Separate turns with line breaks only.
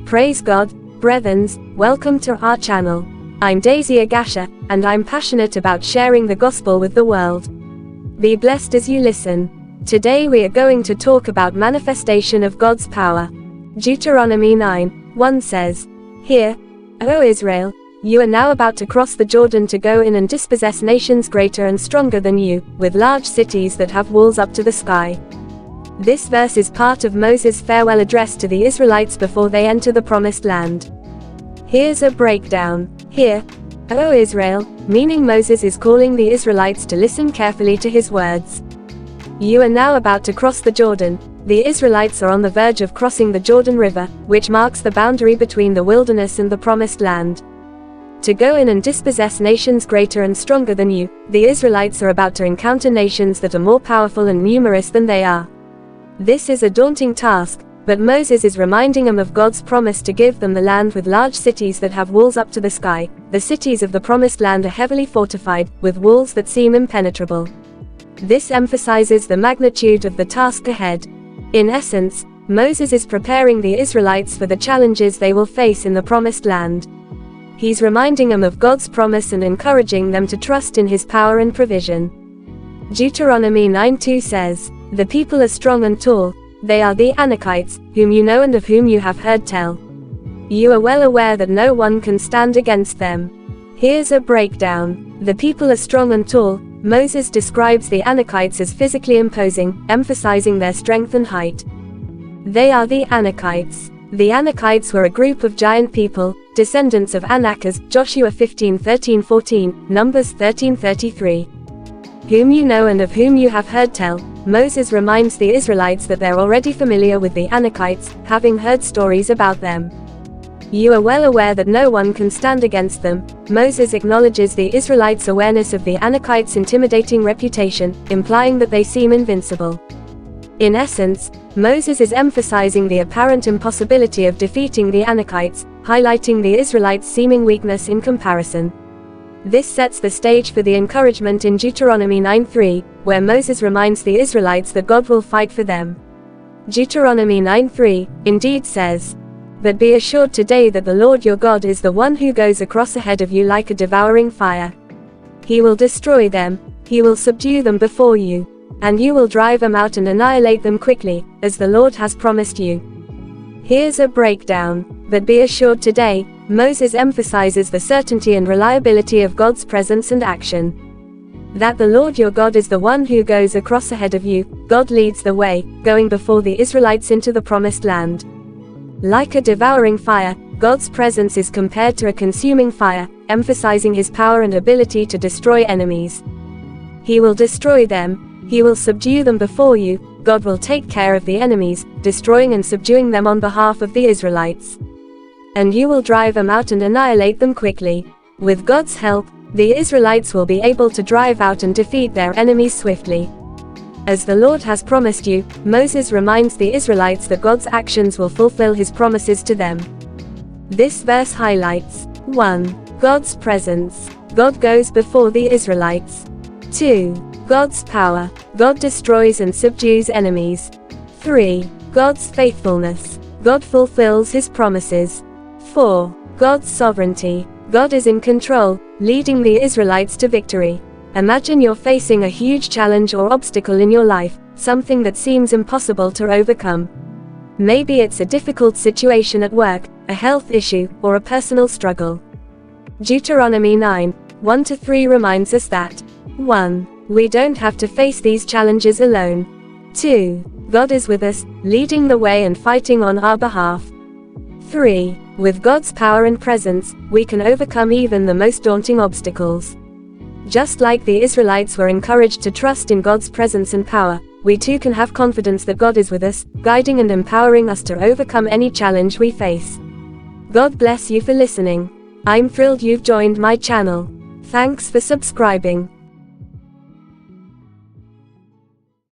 Praise God, brethrens, welcome to our channel. I'm Daisy Agasha, and I'm passionate about sharing the gospel with the world. Be blessed as you listen. Today we are going to talk about manifestation of God's power. Deuteronomy 9:1 says, "Hear, O Israel, you are now about to cross the Jordan to go in and dispossess nations greater and stronger than you, with large cities that have walls up to the sky." This verse is part of Moses' farewell address to the Israelites before they enter the Promised Land. Here's a breakdown. Hear, O Israel, meaning Moses is calling the Israelites to listen carefully to his words. You are now about to cross the Jordan. The Israelites are on the verge of crossing the Jordan River, which marks the boundary between the wilderness and the Promised Land. To go in and dispossess nations greater and stronger than you, the Israelites are about to encounter nations that are more powerful and numerous than they are. This is a daunting task, but Moses is reminding them of God's promise to give them the land with large cities that have walls up to the sky. The cities of the Promised Land are heavily fortified, with walls that seem impenetrable. This emphasizes the magnitude of the task ahead. In essence, Moses is preparing the Israelites for the challenges they will face in the Promised Land. He's reminding them of God's promise and encouraging them to trust in His power and provision. Deuteronomy 9:2 says, "The people are strong and tall, they are the Anakites, whom you know and of whom you have heard tell. You are well aware that no one can stand against them." Here's a breakdown. The people are strong and tall. Moses describes the Anakites as physically imposing, emphasizing their strength and height. They are the Anakites. The Anakites were a group of giant people, descendants of Anak, as Joshua 15:13-14, Numbers 13:33. Whom you know and of whom you have heard tell. Moses reminds the Israelites that they're already familiar with the Anakites, having heard stories about them. You are well aware that no one can stand against them. Moses acknowledges the Israelites' awareness of the Anakites' intimidating reputation, implying that they seem invincible. In essence, Moses is emphasizing the apparent impossibility of defeating the Anakites, highlighting the Israelites' seeming weakness in comparison. This sets the stage for the encouragement in Deuteronomy 9:3, where Moses reminds the Israelites that God will fight for them. Deuteronomy 9:3 indeed says, "But be assured today that the Lord your God is the one who goes across ahead of you like a devouring fire. He will destroy them, he will subdue them before you, and you will drive them out and annihilate them quickly, as the Lord has promised you." Here's a breakdown. But be assured today, Moses emphasizes the certainty and reliability of God's presence and action. That the Lord your God is the one who goes across ahead of you. God leads the way, going before the Israelites into the Promised Land. Like a devouring fire, God's presence is compared to a consuming fire, emphasizing His power and ability to destroy enemies. He will destroy them, He will subdue them before you. God will take care of the enemies, destroying and subduing them on behalf of the Israelites. And you will drive them out and annihilate them quickly. With God's help, the Israelites will be able to drive out and defeat their enemies swiftly. As the Lord has promised you, Moses reminds the Israelites that God's actions will fulfill His promises to them. This verse highlights 1. God's presence. God goes before the Israelites. 2. God's power. God destroys and subdues enemies. 3. God's faithfulness. God fulfills His promises. 4. God's sovereignty. God is in control, leading the Israelites to victory. Imagine you're facing a huge challenge or obstacle in your life, something that seems impossible to overcome. Maybe it's a difficult situation at work, a health issue, or a personal struggle. Deuteronomy 9:1-3 reminds us that 1. We don't have to face these challenges alone. 2. God is with us, leading the way and fighting on our behalf. 3. With God's power and presence, we can overcome even the most daunting obstacles. Just like the Israelites were encouraged to trust in God's presence and power, we too can have confidence that God is with us, guiding and empowering us to overcome any challenge we face. God bless you for listening. I'm thrilled you've joined my channel. Thanks for subscribing.